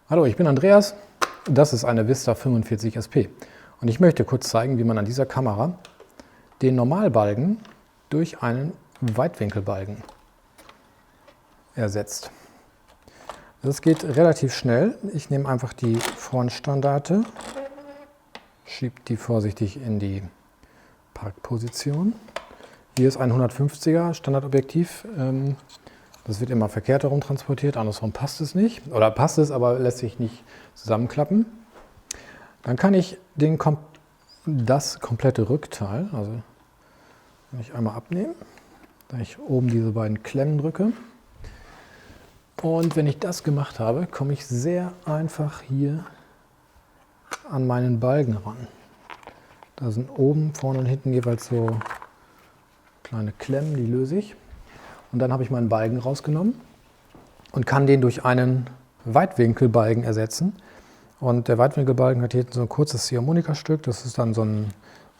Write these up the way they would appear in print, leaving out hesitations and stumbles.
Hallo, ich bin Andreas. Das ist eine Vista 45 SP und ich möchte kurz zeigen, wie man an dieser Kamera den Normalbalgen durch einen Weitwinkelbalgen ersetzt. Das geht relativ schnell. Ich nehme einfach die Frontstandarte, schiebe die vorsichtig in die Parkposition. Hier ist ein 150er Standardobjektiv. Das wird immer verkehrt herum transportiert, andersrum passt es nicht. Oder passt es, aber lässt sich nicht zusammenklappen. Dann kann ich das komplette Rückteil, also kann ich einmal abnehmen, da ich oben diese beiden Klemmen drücke. Und wenn ich das gemacht habe, komme ich sehr einfach hier an meinen Balgen ran. Da sind oben, vorne und hinten jeweils so kleine Klemmen, die löse ich. Und dann habe ich meinen Balgen rausgenommen und kann den durch einen Weitwinkelbalgen ersetzen. Und der Weitwinkelbalgen hat hier so ein kurzes Ziehharmonikastück. Das ist dann so ein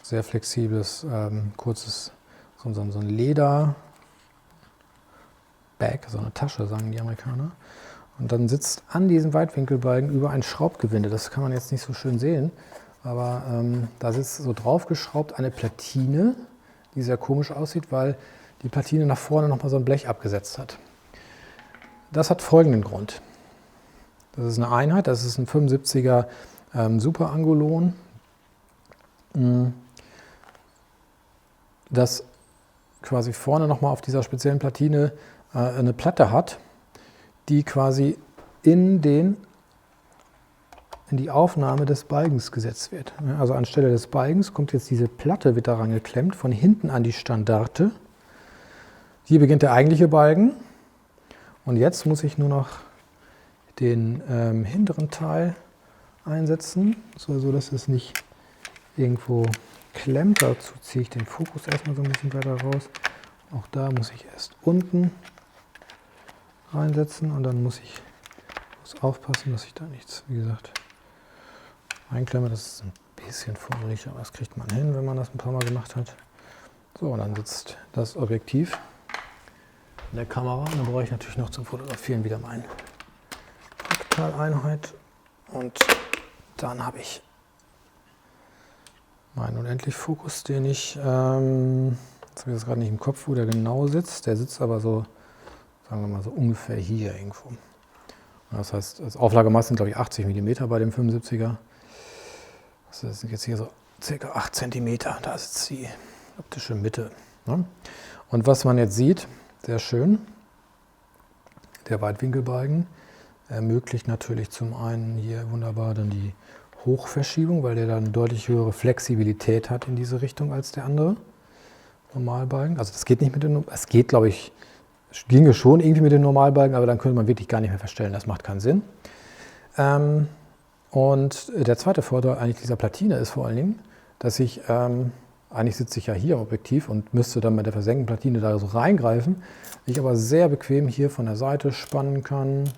sehr flexibles, kurzes, so ein Leder-Bag, so eine Tasche, sagen die Amerikaner. Und dann sitzt an diesem Weitwinkelbalgen über ein Schraubgewinde. Das kann man jetzt nicht so schön sehen, aber da sitzt so draufgeschraubt eine Platine, die sehr komisch aussieht, weil die Platine nach vorne nochmal so ein Blech abgesetzt hat. Das hat folgenden Grund. Das ist eine Einheit, das ist ein 75er Super Angulon, das quasi vorne nochmal auf dieser speziellen Platine eine Platte hat, die quasi in die Aufnahme des Balgens gesetzt wird. Also anstelle des Balgens kommt jetzt diese Platte, wird daran geklemmt, von hinten an die Standarte. Hier beginnt der eigentliche Balgen und jetzt muss ich nur noch den hinteren Teil einsetzen, so dass es nicht irgendwo klemmt. Dazu ziehe ich den Fokus erstmal so ein bisschen weiter raus. Auch da muss ich erst unten reinsetzen und dann muss ich aufpassen, dass ich da nichts, wie gesagt, einklemme. Das ist ein bisschen fummelig, aber das kriegt man hin, wenn man das ein paar Mal gemacht hat. So, und dann sitzt das Objektiv in der Kamera. Und dann brauche ich natürlich noch zum Fotografieren wieder meine Rückteileinheit. Und dann habe ich meinen Unendlich-Fokus, den ich, jetzt habe ich das gerade nicht im Kopf, wo der genau sitzt. Der sitzt aber so, sagen wir mal so ungefähr hier irgendwo. Das heißt, das Auflagemaß sind glaube ich 80 mm bei dem 75er. Das sind jetzt hier so ca. 8 cm. Da ist die optische Mitte. Und was man jetzt sieht, sehr schön, der Weitwinkelbalgen ermöglicht natürlich zum einen hier wunderbar dann die Hochverschiebung, weil der dann eine deutlich höhere Flexibilität hat in diese Richtung als der andere Normalbalgen. Also das geht nicht mit dem, es geht glaube ich, ginge schon irgendwie mit dem Normalbalgen, aber dann könnte man wirklich gar nicht mehr verstellen, das macht keinen Sinn. Und der zweite Vorteil eigentlich dieser Platine ist vor allen Dingen, dass ich eigentlich sitze ich ja hier im Objektiv und müsste dann mit der versenkten Platine da so reingreifen. Ich aber sehr bequem hier von der Seite spannen kann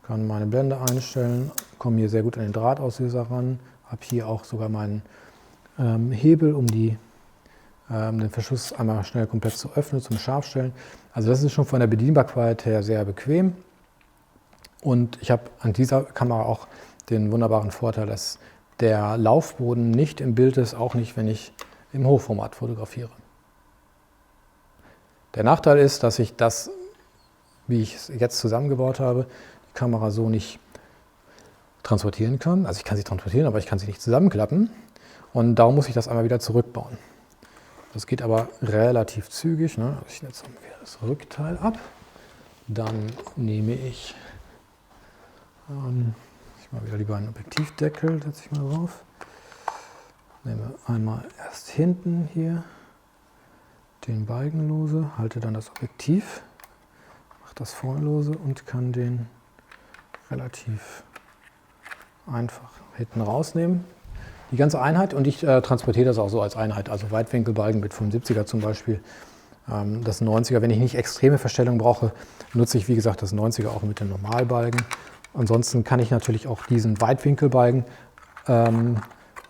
meine Blende einstellen, komme hier sehr gut an den Drahtauslöser ran, habe hier auch sogar meinen Hebel, um den Verschluss einmal schnell komplett zu öffnen, zum Scharfstellen. Also das ist schon von der Bedienbarkeit her sehr bequem. Und ich habe an dieser Kamera auch den wunderbaren Vorteil, dass der Laufboden nicht im Bild ist, auch nicht, wenn ich im Hochformat fotografiere. Der Nachteil ist, dass ich das, wie ich es jetzt zusammengebaut habe, die Kamera so nicht transportieren kann. Also ich kann sie transportieren, aber ich kann sie nicht zusammenklappen. Und darum muss ich das einmal wieder zurückbauen. Das geht aber relativ zügig. Ich nehme das Rückteil ab. Dann nehme ich mal wieder lieber einen Objektivdeckel, setze ich mal drauf. Nehme einmal erst hinten hier den Balgen lose, halte dann das Objektiv, mache das vorne lose und kann den relativ einfach hinten rausnehmen. Die ganze Einheit, und ich transportiere das auch so als Einheit, also Weitwinkelbalgen mit 75er zum Beispiel. Das 90er, wenn ich nicht extreme Verstellung brauche, nutze ich wie gesagt das 90er auch mit dem Normalbalgen. Ansonsten kann ich natürlich auch diesen Weitwinkelbalgen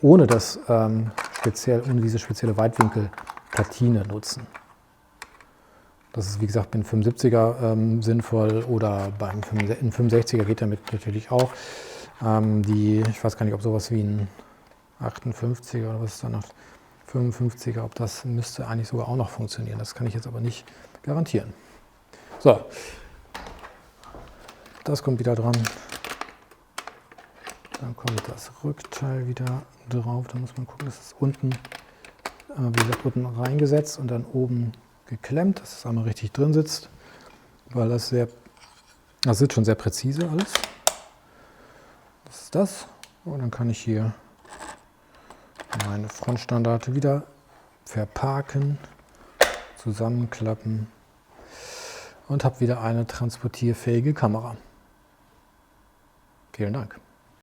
ohne diese spezielle Weitwinkelplatine nutzen. Das ist, wie gesagt, beim 75er sinnvoll oder beim 65er geht damit natürlich auch. Ich weiß gar nicht, ob sowas wie ein 58er oder was ist da noch, 55er, ob das müsste eigentlich sogar auch noch funktionieren. Das kann ich jetzt aber nicht garantieren. So, das kommt wieder dran. Dann kommt das Rückteil wieder drauf. Da muss man gucken, dass es unten, wie gesagt, unten reingesetzt und dann oben geklemmt, dass es einmal richtig drin sitzt, weil das sitzt schon sehr präzise alles. Das ist das. Und dann kann ich hier meine Frontstandarte wieder verparken, zusammenklappen und habe wieder eine transportierfähige Kamera. Vielen Dank.